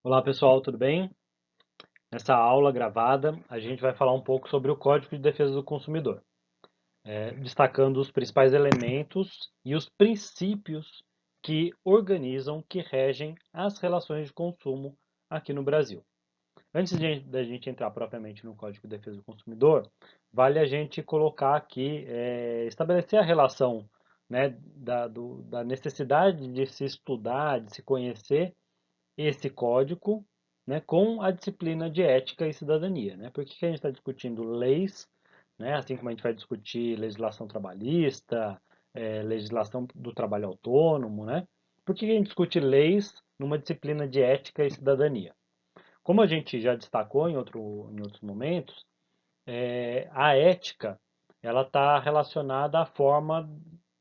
Olá pessoal, tudo bem? Nessa aula gravada, a gente vai falar um pouco sobre o Código de Defesa do Consumidor, destacando os principais elementos e os princípios que organizam, que regem as relações de consumo aqui no Brasil. Antes da gente entrar propriamente no Código de Defesa do Consumidor, vale a gente colocar aqui, estabelecer a relação, né, da necessidade de se estudar, de se conhecer esse código, né, com a disciplina de ética e cidadania, né? Por que a gente está discutindo leis, né, assim como a gente vai discutir legislação trabalhista, legislação do trabalho autônomo, né? Por que a gente discute leis numa disciplina de ética e cidadania? Como a gente já destacou em outros momentos, a ética ela está relacionada à forma,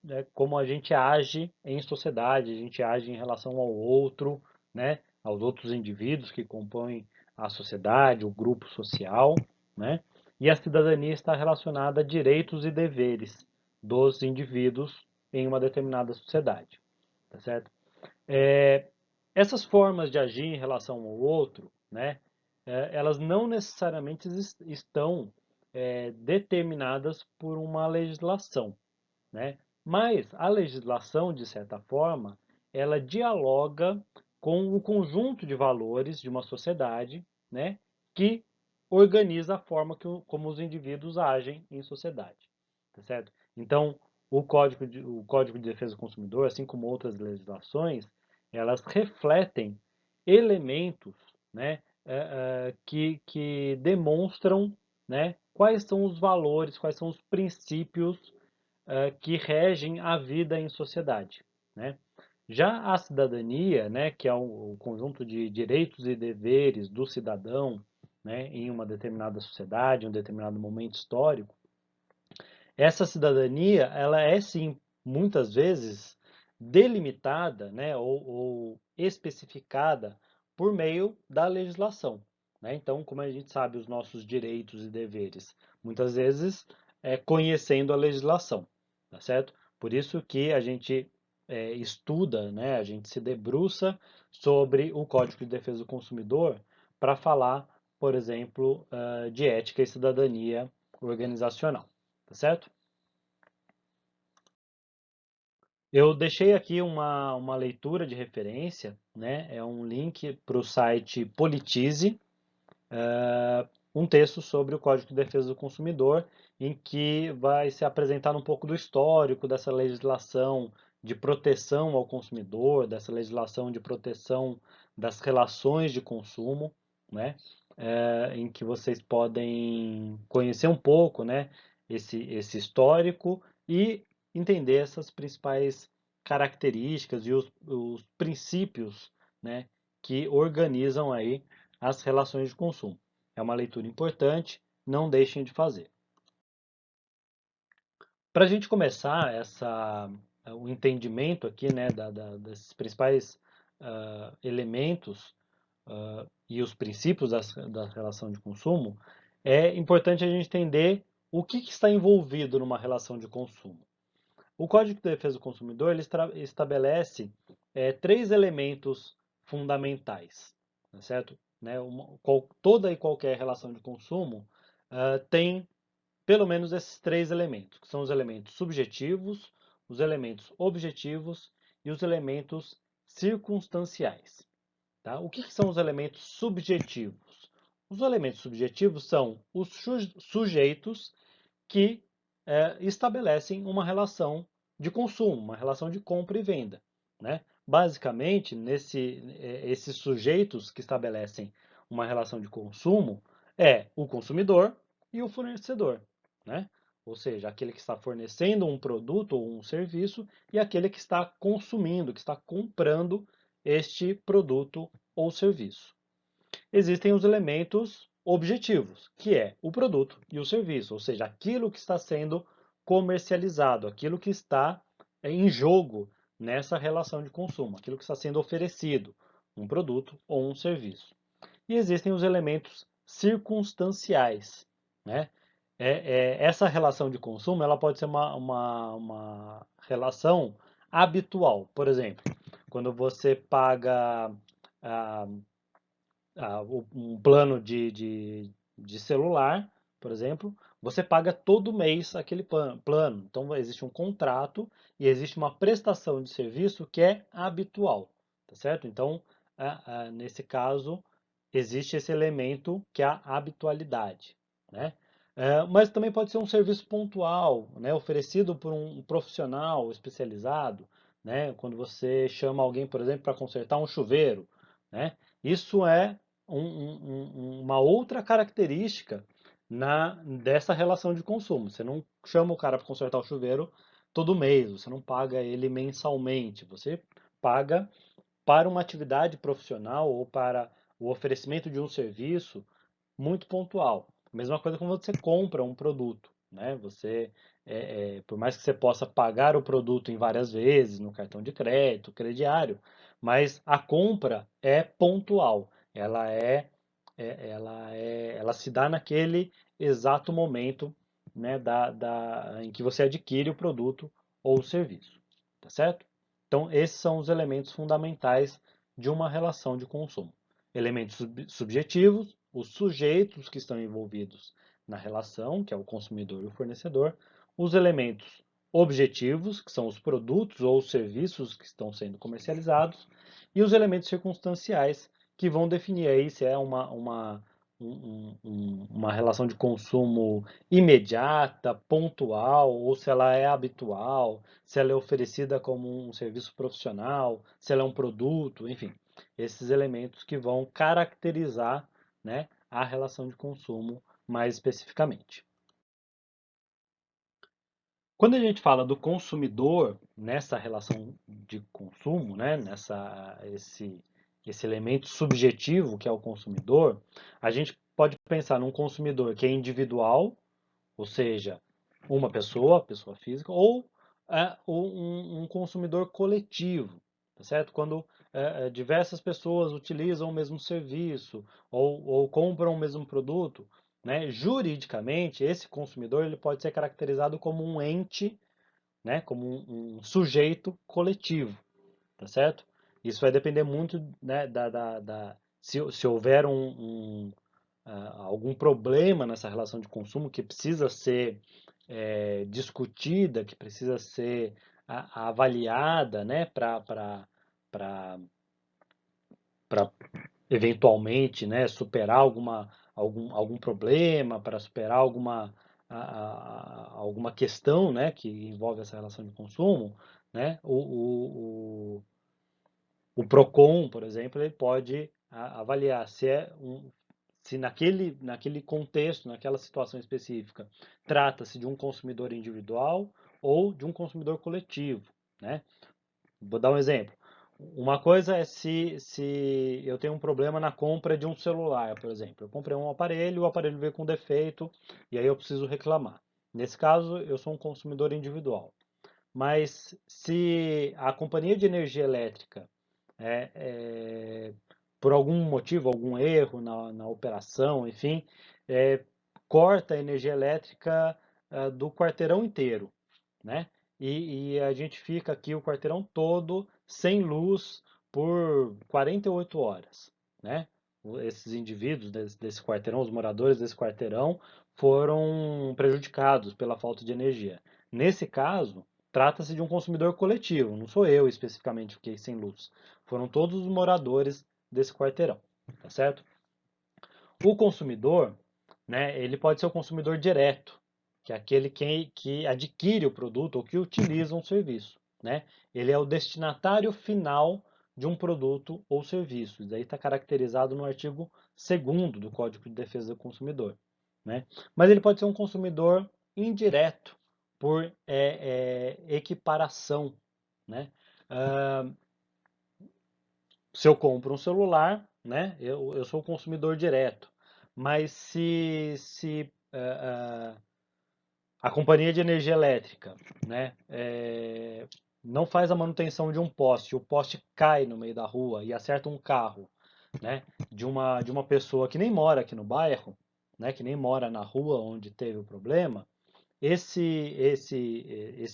né, como a gente age em sociedade, a gente age em relação ao outro, né, aos outros indivíduos que compõem a sociedade, o grupo social, né? E a cidadania está relacionada a direitos e deveres dos indivíduos em uma determinada sociedade, tá certo? É, essas formas de agir em relação ao outro, né, elas não necessariamente estão determinadas por uma legislação, né? Mas a legislação, de certa forma, ela dialoga com o conjunto de valores de uma sociedade, né, que organiza a forma como os indivíduos agem em sociedade, tá certo? Então, o Código de Defesa do Consumidor, assim como outras legislações, elas refletem elementos, né, que demonstram, né, quais são os valores, quais são os princípios que regem a vida em sociedade, né? Já a cidadania, né, que é o conjunto de direitos e deveres do cidadão, né, em uma determinada sociedade, em um determinado momento histórico, essa cidadania, ela é sim, muitas vezes, delimitada, né, ou especificada por meio da legislação, né? Então, como a gente sabe os nossos direitos e deveres, muitas vezes conhecendo a legislação, tá certo? Por isso que a gente estuda, né, a gente se debruça sobre o Código de Defesa do Consumidor para falar, por exemplo, de ética e cidadania organizacional, tá certo? Eu deixei aqui uma leitura de referência, né? É um link para o site Politize, um texto sobre o Código de Defesa do Consumidor, em que vai se apresentar um pouco do histórico dessa legislação de proteção ao consumidor, dessa legislação de proteção das relações de consumo, né? Em que vocês podem conhecer um pouco, né? Esse histórico e entender essas principais características e os princípios, né? Que organizam aí as relações de consumo. É uma leitura importante, não deixem de fazer. Para a gente começar o entendimento aqui, né, desses principais elementos e os princípios da relação de consumo, é importante a gente entender o que está envolvido numa relação de consumo. O Código de Defesa do Consumidor ele estabelece três elementos fundamentais, tá certo? Né? Toda e qualquer relação de consumo tem pelo menos esses três elementos, que são os elementos subjetivos, os elementos objetivos e os elementos circunstanciais. Tá? O que são os elementos subjetivos? Os elementos subjetivos são os sujeitos que estabelecem uma relação de consumo, uma relação de compra e venda, né? Basicamente, esses sujeitos que estabelecem uma relação de consumo é o consumidor e o fornecedor, né? Ou seja, aquele que está fornecendo um produto ou um serviço e aquele que está consumindo, que está comprando este produto ou serviço. Existem os elementos objetivos, que é o produto e o serviço, ou seja, aquilo que está sendo comercializado, aquilo que está em jogo nessa relação de consumo, aquilo que está sendo oferecido, um produto ou um serviço. E existem os elementos circunstanciais, né? Essa relação de consumo ela pode ser uma relação habitual. Por exemplo, quando você paga um plano de celular, por exemplo, você paga todo mês aquele plano. Então existe um contrato e existe uma prestação de serviço que é habitual, tá certo? Então, nesse caso, existe esse elemento que é a habitualidade, né? Mas também pode ser um serviço pontual, né, oferecido por um profissional especializado, né? Quando você chama alguém, por exemplo, para consertar um chuveiro, né? Isso é uma outra característica dessa relação de consumo. Você não chama o cara para consertar o chuveiro todo mês, você não paga ele mensalmente, você paga para uma atividade profissional ou para o oferecimento de um serviço muito pontual. Mesma coisa quando você compra um produto, né? Por mais que você possa pagar o produto em várias vezes no cartão de crédito, crediário, mas a compra é pontual. Ela se dá naquele exato momento, né, em que você adquire o produto ou o serviço, tá certo? Então, esses são os elementos fundamentais de uma relação de consumo. Elementos subjetivos, os sujeitos que estão envolvidos na relação, que é o consumidor e o fornecedor, os elementos objetivos, que são os produtos ou os serviços que estão sendo comercializados, e os elementos circunstanciais, que vão definir aí se é uma relação de consumo imediata, pontual, ou se ela é habitual, se ela é oferecida como um serviço profissional, se ela é um produto, enfim, esses elementos que vão caracterizar, né, a relação de consumo mais especificamente. Quando a gente fala do consumidor nessa relação de consumo, né, esse elemento subjetivo que é o consumidor, a gente pode pensar num consumidor que é individual, ou seja, uma pessoa, pessoa física, ou um consumidor coletivo, tá certo? Quando diversas pessoas utilizam o mesmo serviço ou compram o mesmo produto, né? Juridicamente, esse consumidor ele pode ser caracterizado como um ente, né? Como um sujeito coletivo, tá certo? Isso vai depender muito, né, se houver algum problema nessa relação de consumo que precisa ser discutida, que precisa ser avaliada, né, para eventualmente, né, superar algum problema, para superar alguma questão, né, que envolve essa relação de consumo, né, o Procon, por exemplo, ele pode avaliar se naquele contexto, naquela situação específica, trata-se de um consumidor individual ou de um consumidor coletivo, né? Vou dar um exemplo. Uma coisa é se eu tenho um problema na compra de um celular, por exemplo. Eu comprei um aparelho, o aparelho veio com defeito e aí eu preciso reclamar. Nesse caso, eu sou um consumidor individual. Mas se a companhia de energia elétrica é, é, por algum motivo, algum erro na operação, enfim, é, corta a energia elétrica do quarteirão inteiro, né? E a gente fica aqui o quarteirão todo sem luz por 48 horas, né? Esses indivíduos desse quarteirão, os moradores desse quarteirão, foram prejudicados pela falta de energia. Nesse caso, trata-se de um consumidor coletivo, não sou eu especificamente que fiquei sem luz. Foram todos os moradores desse quarteirão, tá certo? O consumidor, né, ele pode ser o consumidor direto, que é aquele que adquire o produto ou que utiliza um serviço, né? Ele é o destinatário final de um produto ou serviço. Isso aí está caracterizado no artigo 2º do Código de Defesa do Consumidor, né? Mas ele pode ser um consumidor indireto por equiparação, né? Ah, se eu compro um celular, né, eu sou consumidor direto. Mas se a companhia de energia elétrica, né, não faz a manutenção de um poste, o poste cai no meio da rua e acerta um carro, né, de uma pessoa que nem mora aqui no bairro, né, que nem mora na rua onde teve o problema, esse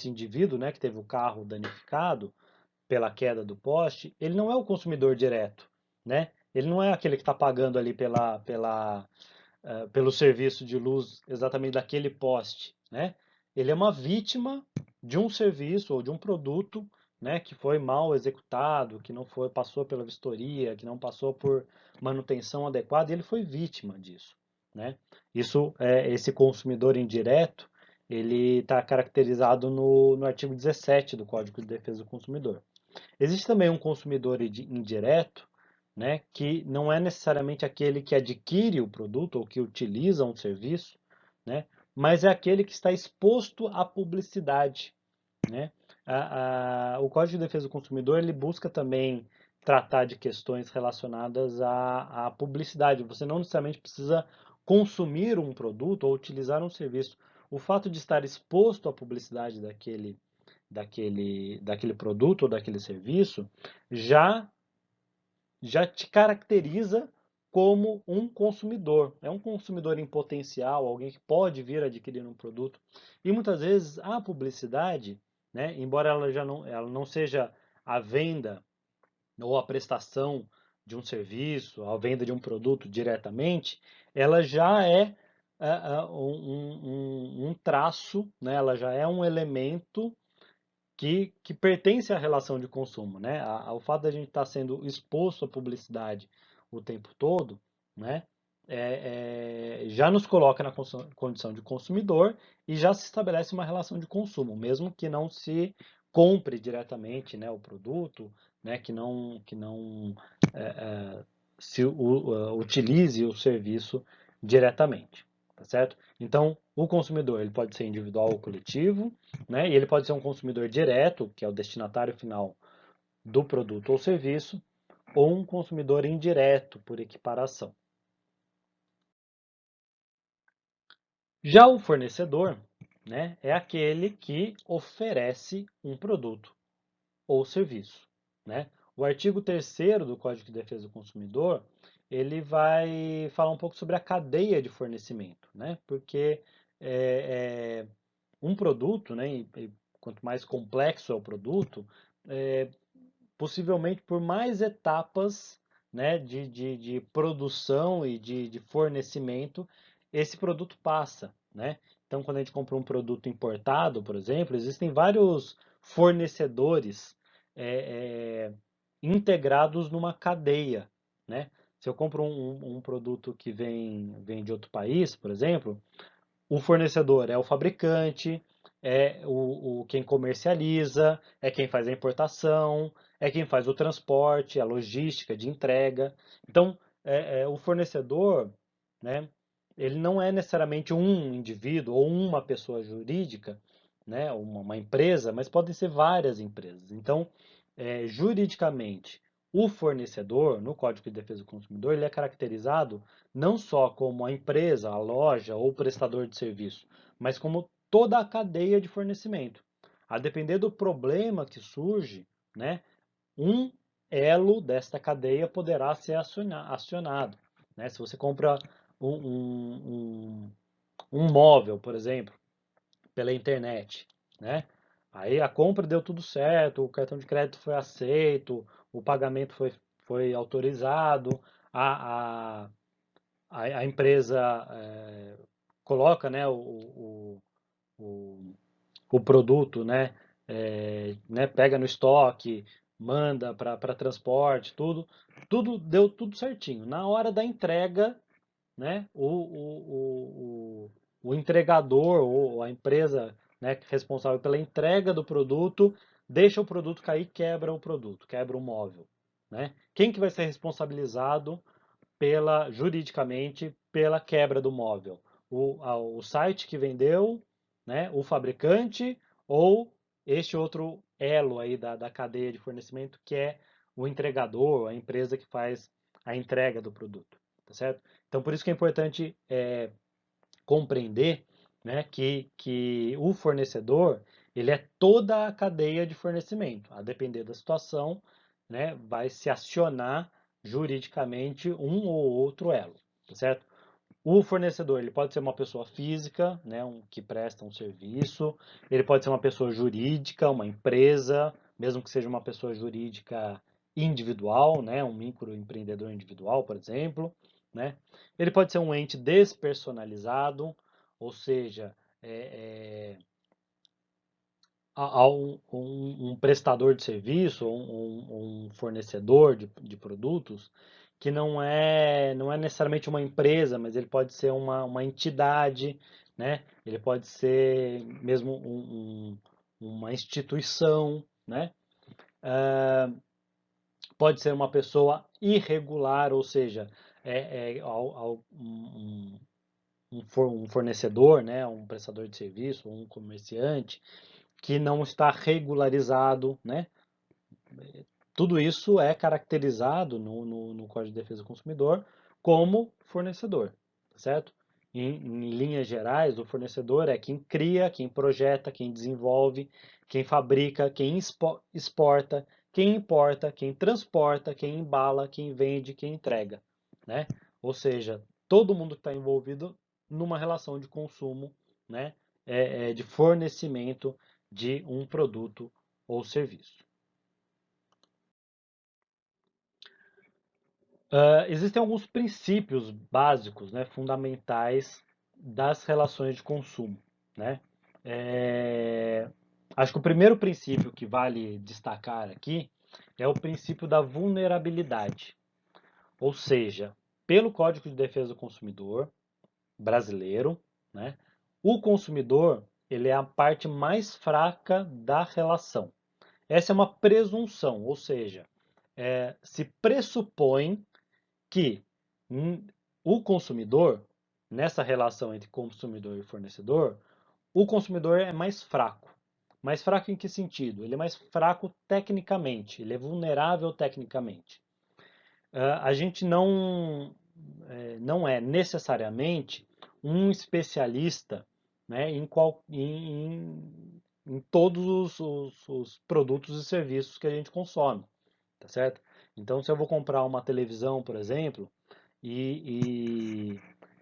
indivíduo, né, que teve o carro danificado, pela queda do poste, ele não é o consumidor direto, né? Ele não é aquele que está pagando ali pelo serviço de luz exatamente daquele poste, né? Ele é uma vítima de um serviço ou de um produto, né, que foi mal executado, que não foi, passou pela vistoria, que não passou por manutenção adequada, e ele foi vítima disso, né? Isso, esse consumidor indireto, ele está caracterizado no artigo 17 do Código de Defesa do Consumidor. Existe também um consumidor indireto, né, que não é necessariamente aquele que adquire o produto ou que utiliza um serviço, né, mas é aquele que está exposto à publicidade, né? O Código de Defesa do Consumidor ele busca também tratar de questões relacionadas à publicidade. Você não necessariamente precisa consumir um produto ou utilizar um serviço. O fato de estar exposto à publicidade daquele produto ou daquele serviço já já te caracteriza como um consumidor. É um consumidor em potencial, alguém que pode vir adquirir um produto. E muitas vezes a publicidade, né, embora ela não seja a venda ou a prestação de um serviço, a venda de um produto diretamente, ela já é um traço, né, ela já é um elemento que pertence à relação de consumo, né? O fato da gente estar sendo exposto à publicidade o tempo todo, né? Já nos coloca na condição de consumidor e já se estabelece uma relação de consumo, mesmo que não se compre diretamente, né, o produto, né, que não é, é, utilize o serviço diretamente, tá certo? Então, o consumidor ele pode ser individual ou coletivo, né? E ele pode ser um consumidor direto, que é o destinatário final do produto ou serviço, ou um consumidor indireto, por equiparação. Já o fornecedor, né, é aquele que oferece um produto ou serviço, né? O artigo 3º do Código de Defesa do Consumidor, ele vai falar um pouco sobre a cadeia de fornecimento, né? Porque é, é, um produto, né, e quanto mais complexo é o produto, é, possivelmente por mais etapas, né, de produção e de fornecimento esse produto passa, né? Então, quando a gente compra um produto importado, por exemplo, existem vários fornecedores é, integrados numa cadeia, né? Se eu compro um produto que vem de outro país, por exemplo, o fornecedor é o fabricante, é quem comercializa, é quem faz a importação, é quem faz o transporte, a logística de entrega. Então, o fornecedor, né, ele não é necessariamente um indivíduo ou uma pessoa jurídica, né, uma empresa, mas podem ser várias empresas. Então, juridicamente, o fornecedor, no Código de Defesa do Consumidor, ele é caracterizado não só como a empresa, a loja ou o prestador de serviço, mas como toda a cadeia de fornecimento. A depender do problema que surge, né, um elo desta cadeia poderá ser acionado. Né? Se você compra um, um, um móvel, por exemplo, pela internet, né? Aí a compra deu tudo certo, o cartão de crédito foi aceito, o pagamento foi autorizado, a, a, a empresa coloca, né, o, o produto, né, pega no estoque, manda para transporte, tudo deu tudo certinho. Na hora da entrega, né, o entregador ou a empresa, né, responsável pela entrega do produto deixa o produto cair, quebra o produto, quebra o móvel, né? Quem que vai ser responsabilizado juridicamente pela quebra do móvel? O site que vendeu, né, o fabricante ou este outro elo aí da cadeia de fornecimento que é o entregador, a empresa que faz a entrega do produto, tá certo? Então por isso que é importante compreender, né, que o fornecedor ele é toda a cadeia de fornecimento. A depender da situação, né, vai se acionar juridicamente um ou outro elo, tá certo? O fornecedor ele pode ser uma pessoa física, né, que presta um serviço, ele pode ser uma pessoa jurídica, uma empresa, mesmo que seja uma pessoa jurídica individual, né? Um microempreendedor individual, por exemplo, né? Ele pode ser um ente despersonalizado, ou seja, a um prestador de serviço, um fornecedor de produtos, que não é necessariamente uma empresa, mas ele pode ser uma entidade, né? Ele pode ser mesmo uma instituição, né? Pode ser uma pessoa irregular, ou seja, um fornecedor, né? Um prestador de serviço, um comerciante que não está regularizado, né? Tudo isso é caracterizado no Código de Defesa do Consumidor como fornecedor, tá certo? Em linhas gerais, o fornecedor é quem cria, quem projeta, quem desenvolve, quem fabrica, quem exporta, quem importa, quem transporta, quem embala, quem vende, quem entrega, né? Ou seja, todo mundo que está envolvido numa relação de consumo, né? De fornecimento de um produto ou serviço. Existem alguns princípios básicos, né, fundamentais das relações de consumo, né? É, Acho que o primeiro princípio que vale destacar aqui é o princípio da vulnerabilidade, ou seja, pelo Código de Defesa do Consumidor brasileiro, né, o consumidor ele é a parte mais fraca da relação. Essa é uma presunção, ou seja, se pressupõe que o consumidor, nessa relação entre consumidor e fornecedor, o consumidor é mais fraco. Mais fraco em que sentido? Ele é mais fraco tecnicamente, ele é vulnerável tecnicamente. A gente não é necessariamente um especialista, né, em todos os produtos e serviços que a gente consome, tá certo? Então, se eu vou comprar uma televisão, por exemplo, e, e,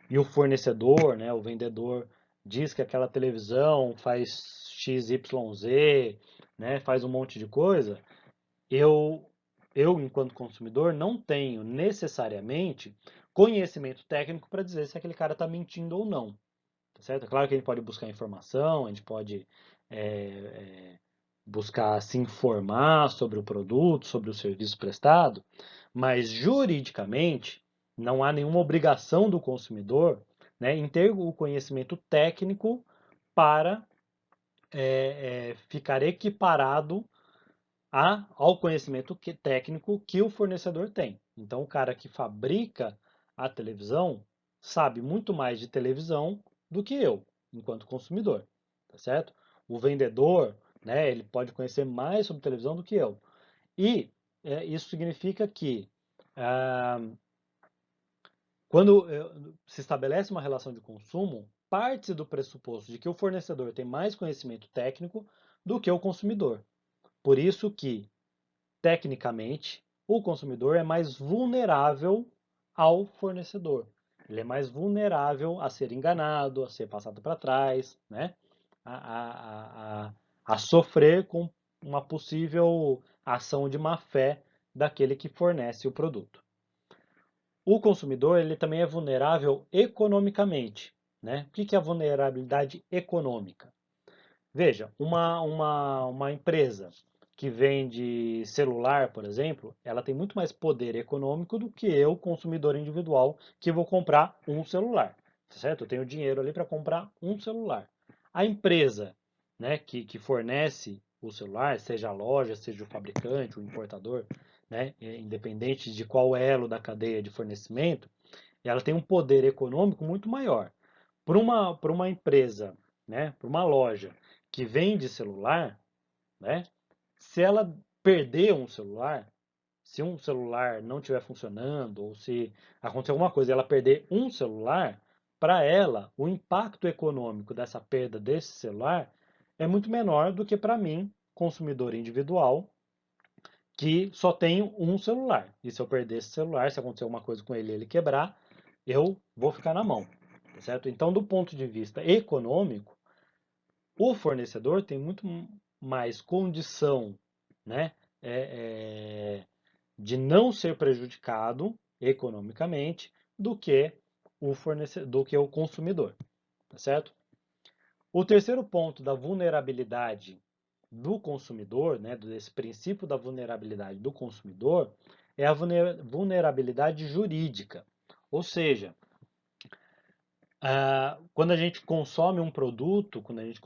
e o fornecedor, né, o vendedor, diz que aquela televisão faz XYZ, né, faz um monte de coisa, eu, enquanto consumidor, não tenho necessariamente conhecimento técnico para dizer se aquele cara está mentindo ou não. Tá certo? É claro que a gente pode buscar informação, a gente pode é, é, buscar se informar sobre o produto, sobre o serviço prestado, mas juridicamente não há nenhuma obrigação do consumidor, né, em ter o conhecimento técnico para ficar equiparado ao conhecimento técnico que o fornecedor tem. Então, o cara que fabrica a televisão sabe muito mais de televisão do que eu, enquanto consumidor, tá certo? O vendedor, né, ele pode conhecer mais sobre televisão do que eu. E isso significa que ah, quando se estabelece uma relação de consumo, parte do pressuposto de que o fornecedor tem mais conhecimento técnico do que o consumidor. Por isso que tecnicamente, o consumidor é mais vulnerável ao fornecedor. Ele é mais vulnerável a ser enganado, a ser passado para trás, né? a, a sofrer com uma possível ação de má fé daquele que fornece o produto. O consumidor ele também é vulnerável economicamente. Né? O que é a vulnerabilidade econômica? Veja, uma empresa que vende celular, por exemplo, ela tem muito mais poder econômico do que eu, consumidor individual, que vou comprar um celular, certo? Eu tenho dinheiro ali para comprar um celular. A empresa, né, que fornece o celular, seja a loja, seja o fabricante, o importador, né, independente de qual elo da cadeia de fornecimento, ela tem um poder econômico muito maior. Para uma empresa, né, para uma loja que vende celular, né, se ela perder um celular, se um celular não estiver funcionando ou se acontecer alguma coisa e ela perder um celular, para ela o impacto econômico dessa perda desse celular é muito menor do que para mim, consumidor individual, que só tenho um celular. E se eu perder esse celular, se acontecer alguma coisa com ele e ele quebrar, eu vou ficar na mão, tá certo? Então, do ponto de vista econômico, o fornecedor tem muito mais condição, né, de não ser prejudicado economicamente do que do que o consumidor, tá certo? O terceiro ponto da vulnerabilidade do consumidor, né, desse princípio da vulnerabilidade do consumidor, é a vulnerabilidade jurídica. Ou seja, quando a gente consome um produto, quando a gente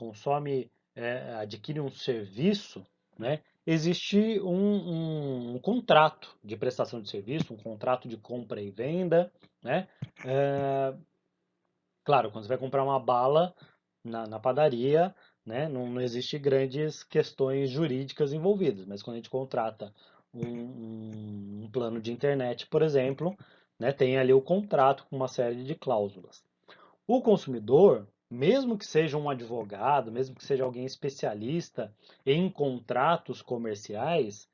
adquire um serviço, né, existe um contrato de prestação de serviço, um contrato de compra e venda, né? É, claro, quando você vai comprar uma bala na padaria, né, não existe grandes questões jurídicas envolvidas, mas quando a gente contrata um plano de internet, por exemplo, né, tem ali o contrato com uma série de cláusulas. O consumidor, mesmo que seja um advogado, mesmo que seja alguém especialista em contratos comerciais,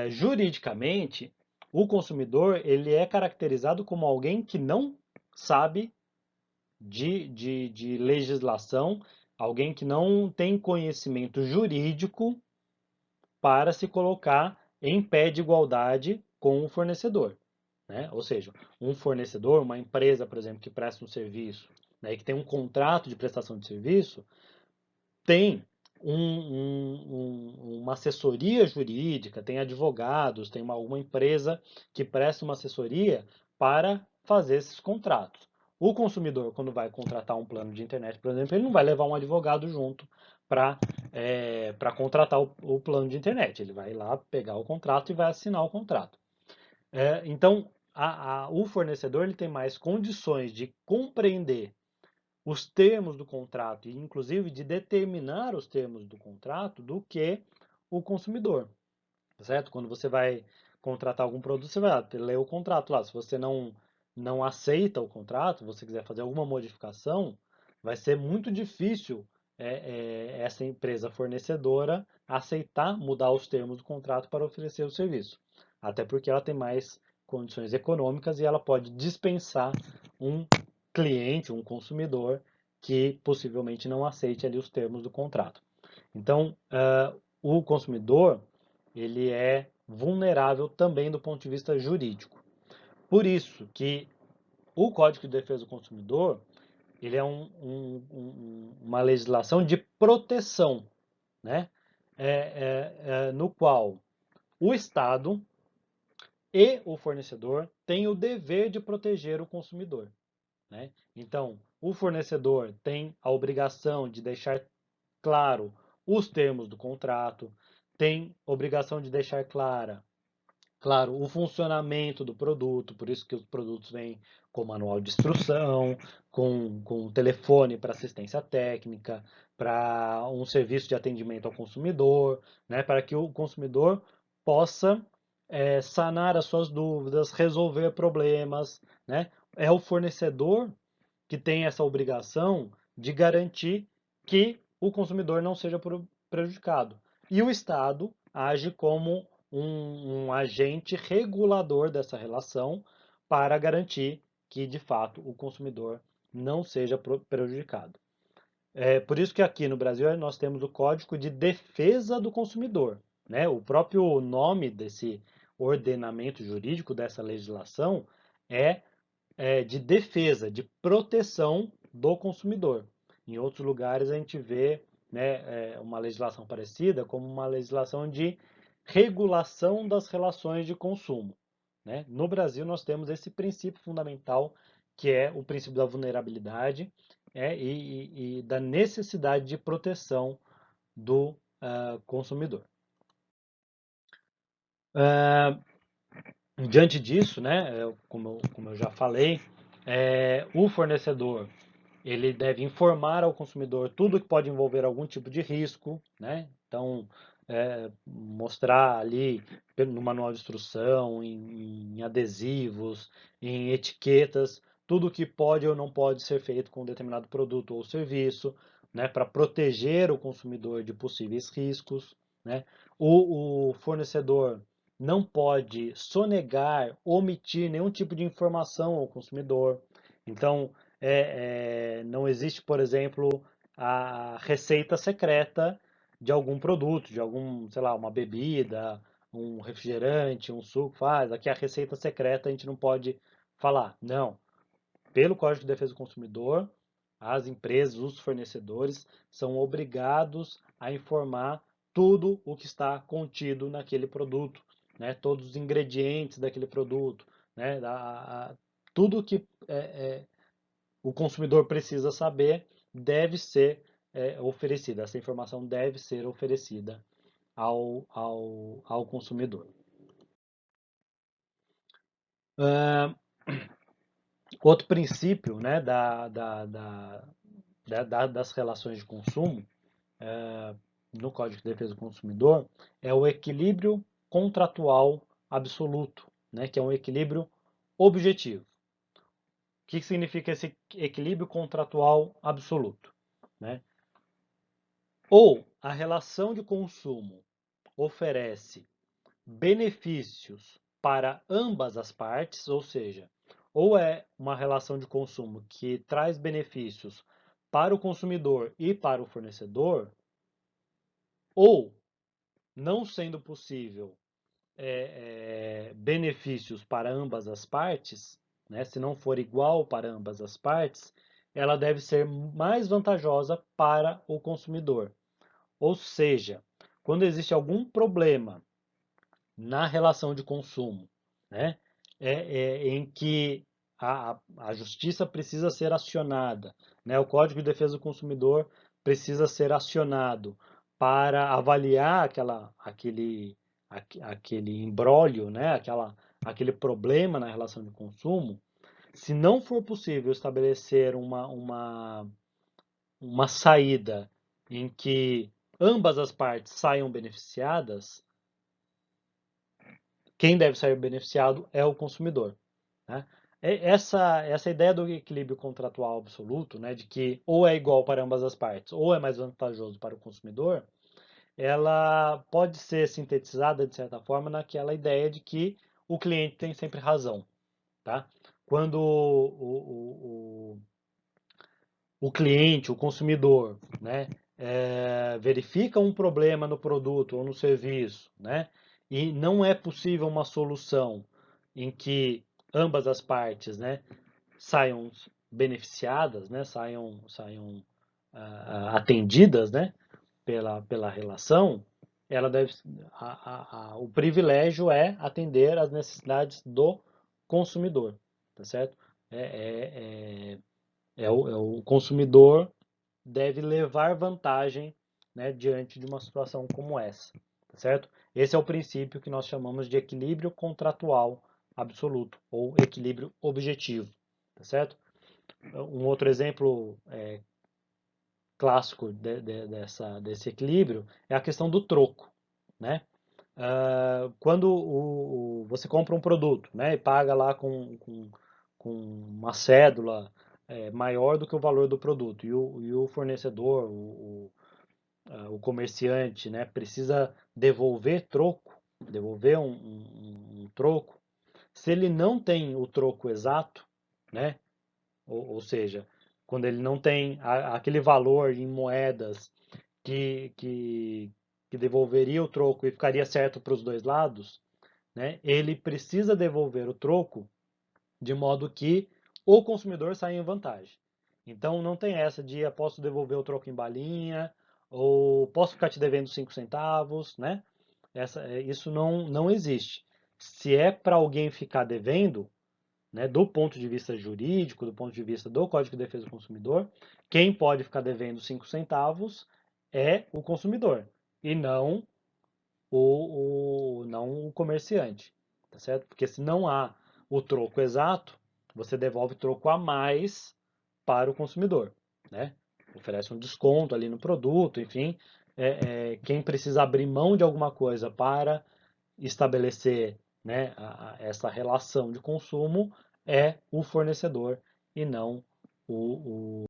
juridicamente, o consumidor ele é caracterizado como alguém que não sabe de legislação, alguém que não tem conhecimento jurídico para se colocar em pé de igualdade com o fornecedor, né? Ou seja, um fornecedor, uma empresa, por exemplo, que presta um serviço, né, e que tem um contrato de prestação de serviço, tem uma assessoria jurídica, tem advogados, tem uma empresa que presta uma assessoria para fazer esses contratos. O consumidor, quando vai contratar um plano de internet, por exemplo, ele não vai levar um advogado junto para contratar o plano de internet. Ele vai lá pegar o contrato e vai assinar o contrato. Então, o fornecedor ele tem mais condições de compreender os termos do contrato e, inclusive, de determinar os termos do contrato do que o consumidor, certo? Quando você vai contratar algum produto, você vai ler o contrato lá. Se você não aceita o contrato, você quiser fazer alguma modificação, vai ser muito difícil essa empresa fornecedora aceitar mudar os termos do contrato para oferecer o serviço. Até porque ela tem mais condições econômicas e ela pode dispensar um cliente, um consumidor que possivelmente não aceite ali os termos do contrato. Então, o consumidor ele é vulnerável também do ponto de vista jurídico. Por isso que o Código de Defesa do Consumidor ele é uma legislação de proteção, né? No qual o Estado e o fornecedor têm o dever de proteger o consumidor, né? Então, o fornecedor tem a obrigação de deixar claro os termos do contrato, tem obrigação de deixar claro, o funcionamento do produto, por isso que os produtos vêm com manual de instrução, com telefone para assistência técnica, para um serviço de atendimento ao consumidor, né, para que o consumidor possa sanar as suas dúvidas, resolver problemas, né? É o fornecedor que tem essa obrigação de garantir que o consumidor não seja prejudicado. E o Estado age como um agente regulador dessa relação para garantir que, de fato, o consumidor não seja prejudicado. É por isso que aqui no Brasil nós temos o Código de Defesa do Consumidor, né? O próprio nome desse ordenamento jurídico, dessa legislação, é de defesa, de proteção do consumidor. Em outros lugares a gente vê, né, uma legislação parecida como uma legislação de regulação das relações de consumo, né? No Brasil nós temos esse princípio fundamental que é o princípio da vulnerabilidade e da necessidade de proteção do consumidor. Uh, Diante disso, né, como eu já falei, o fornecedor ele deve informar ao consumidor tudo que pode envolver algum tipo de risco, né? Então, mostrar ali no manual de instrução, em adesivos, em etiquetas, tudo que pode ou não pode ser feito com um determinado produto ou serviço, né? Para proteger o consumidor de possíveis riscos, né? O fornecedor não pode sonegar, omitir nenhum tipo de informação ao consumidor. Então, não existe, por exemplo, a receita secreta de algum produto, de algum, sei lá, uma bebida, um refrigerante, um suco, faz, aqui é a receita secreta, a gente não pode falar. Não. Pelo Código de Defesa do Consumidor, as empresas, os fornecedores são obrigados a informar tudo o que está contido naquele produto, né? Todos os ingredientes daquele produto, né? Tudo que o consumidor precisa saber deve ser oferecida. Essa informação deve ser oferecida ao consumidor. Uh, Outro princípio, né, das relações de consumo no Código de Defesa do Consumidor é o equilíbrio contratual absoluto, né, que é um equilíbrio objetivo. O que significa esse equilíbrio contratual absoluto? Né? Ou a relação de consumo oferece benefícios para ambas as partes, ou seja, ou é uma relação de consumo que traz benefícios para o consumidor e para o fornecedor, ou, não sendo possível benefícios para ambas as partes, né, se não for igual para ambas as partes, ela deve ser mais vantajosa para o consumidor. Ou seja, quando existe algum problema na relação de consumo, né, em que a justiça precisa ser acionada, né, o Código de Defesa do Consumidor precisa ser acionado para avaliar aquele imbróglio, né, aquele problema na relação de consumo. Se não for possível estabelecer uma saída em que ambas as partes saiam beneficiadas, quem deve sair beneficiado é o consumidor. Né? Essa ideia do equilíbrio contratual absoluto, né, de que ou é igual para ambas as partes ou é mais vantajoso para o consumidor, ela pode ser sintetizada, de certa forma, naquela ideia de que o cliente tem sempre razão. Tá? Quando o cliente, o consumidor, né, verifica um problema no produto ou no serviço, né, e não é possível uma solução em que ambas as partes, né, saiam beneficiadas, né, saiam atendidas, né, pela relação, ela deve, o privilégio é atender às necessidades do consumidor, tá certo? O consumidor deve levar vantagem, né, diante de uma situação como essa, tá certo? Esse é o princípio que nós chamamos de equilíbrio contratual absoluto ou equilíbrio objetivo, tá certo? Um outro exemplo clássico desse equilíbrio é a questão do troco, né? Quando você compra um produto, né, e paga lá com uma cédula maior do que o valor do produto, e o fornecedor, o comerciante, né, precisa devolver troco, devolver um troco, se ele não tem o troco exato, né, ou seja, quando ele não tem aquele valor em moedas que, que, que devolveria o troco e ficaria certo para os dois lados, né, ele precisa devolver o troco de modo que o consumidor saia em vantagem. Então não tem essa de posso devolver o troco em balinha ou posso ficar te devendo 5 centavos, né? Isso não existe. Se é para alguém ficar devendo, né, do ponto de vista jurídico, do ponto de vista do Código de Defesa do Consumidor, quem pode ficar devendo 5 centavos é o consumidor e não o comerciante, tá certo? Porque se não há o troco exato, você devolve troco a mais para o consumidor, né? Oferece um desconto ali no produto, enfim, quem precisa abrir mão de alguma coisa para estabelecer, né, essa relação de consumo é o fornecedor e não o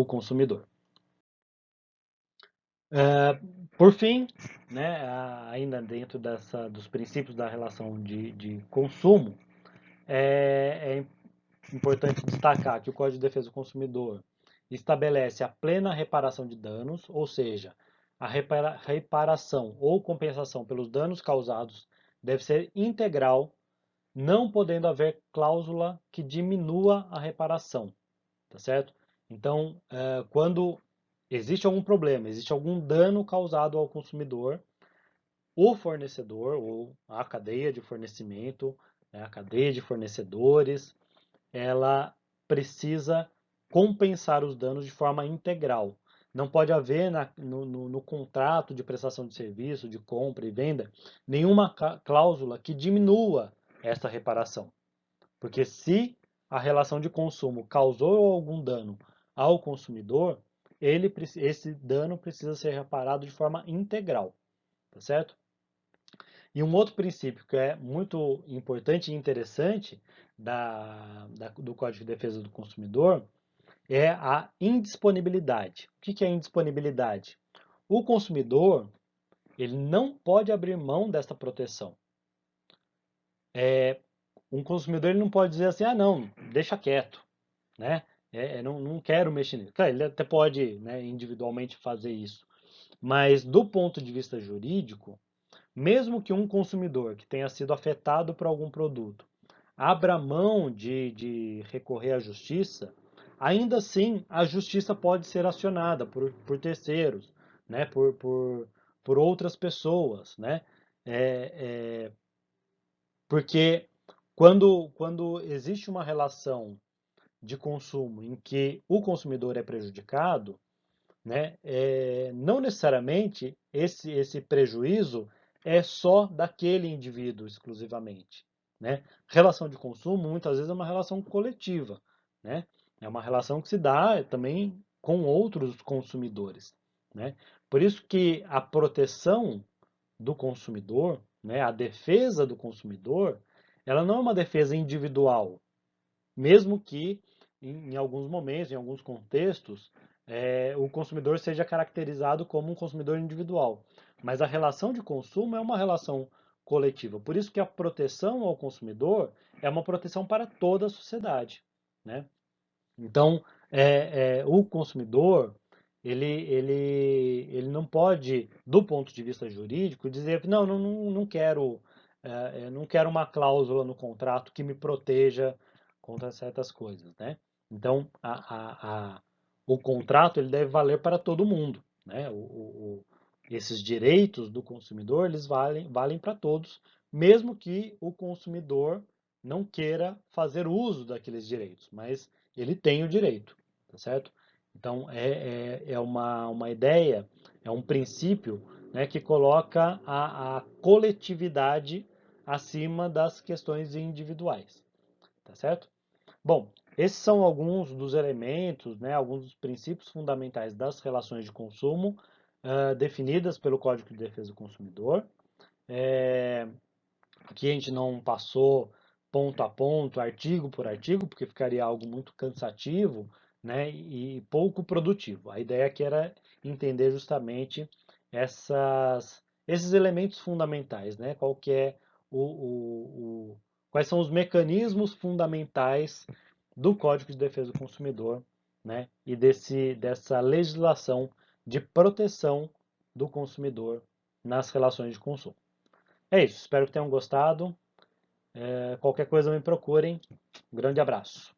consumidor. Por fim, né, ainda dentro dos princípios da relação de consumo, é importante destacar que o Código de Defesa do Consumidor estabelece a plena reparação de danos, ou seja, a reparação ou compensação pelos danos causados deve ser integral, não podendo haver cláusula que diminua a reparação, tá certo? Então, quando existe algum problema, existe algum dano causado ao consumidor, o fornecedor ou a cadeia de fornecimento, né, a cadeia de fornecedores, ela precisa compensar os danos de forma integral. Não pode haver no contrato de prestação de serviço, de compra e venda, nenhuma cláusula que diminua essa reparação. Porque se a relação de consumo causou algum dano ao consumidor, esse dano precisa ser reparado de forma integral, tá certo? E um outro princípio que é muito importante e interessante do Código de Defesa do Consumidor é a indisponibilidade. O que é indisponibilidade? O consumidor ele não pode abrir mão desta proteção. Um consumidor ele não pode dizer assim, ah não, deixa quieto, né? Não quero mexer nisso. Claro, ele até pode, né, individualmente fazer isso, mas do ponto de vista jurídico, mesmo que um consumidor que tenha sido afetado por algum produto abra mão de recorrer à justiça, ainda assim a justiça pode ser acionada por terceiros, né, por outras pessoas, né? É, porque quando existe uma relação de consumo em que o consumidor é prejudicado, né, não necessariamente esse prejuízo é só daquele indivíduo exclusivamente, né? Relação de consumo muitas vezes é uma relação coletiva, né? É uma relação que se dá também com outros consumidores, né? Por isso que a proteção do consumidor, né, a defesa do consumidor, ela não é uma defesa individual, mesmo que em alguns momentos, em alguns contextos, o consumidor seja caracterizado como um consumidor individual. Mas a relação de consumo é uma relação coletiva. Por isso que a proteção ao consumidor é uma proteção para toda a sociedade, né? Então, o consumidor, ele não pode, do ponto de vista jurídico, dizer, não quero, não quero uma cláusula no contrato que me proteja contra certas coisas, né? Então, o contrato ele deve valer para todo mundo, né? Esses direitos do consumidor, eles valem para todos, mesmo que o consumidor não queira fazer uso daqueles direitos, mas ele tem o direito, tá certo? Então, é uma ideia, é um princípio, né, que coloca a coletividade acima das questões individuais, tá certo? Bom, esses são alguns dos elementos, né, alguns dos princípios fundamentais das relações de consumo definidas pelo Código de Defesa do Consumidor. É, Aqui a gente não passou ponto a ponto, artigo por artigo, porque ficaria algo muito cansativo, né, e pouco produtivo. A ideia aqui era entender justamente esses elementos fundamentais, né, qual que é quais são os mecanismos fundamentais do Código de Defesa do Consumidor, né, e dessa legislação de proteção do consumidor nas relações de consumo. É isso, espero que tenham gostado. Qualquer coisa me procurem. Um grande abraço.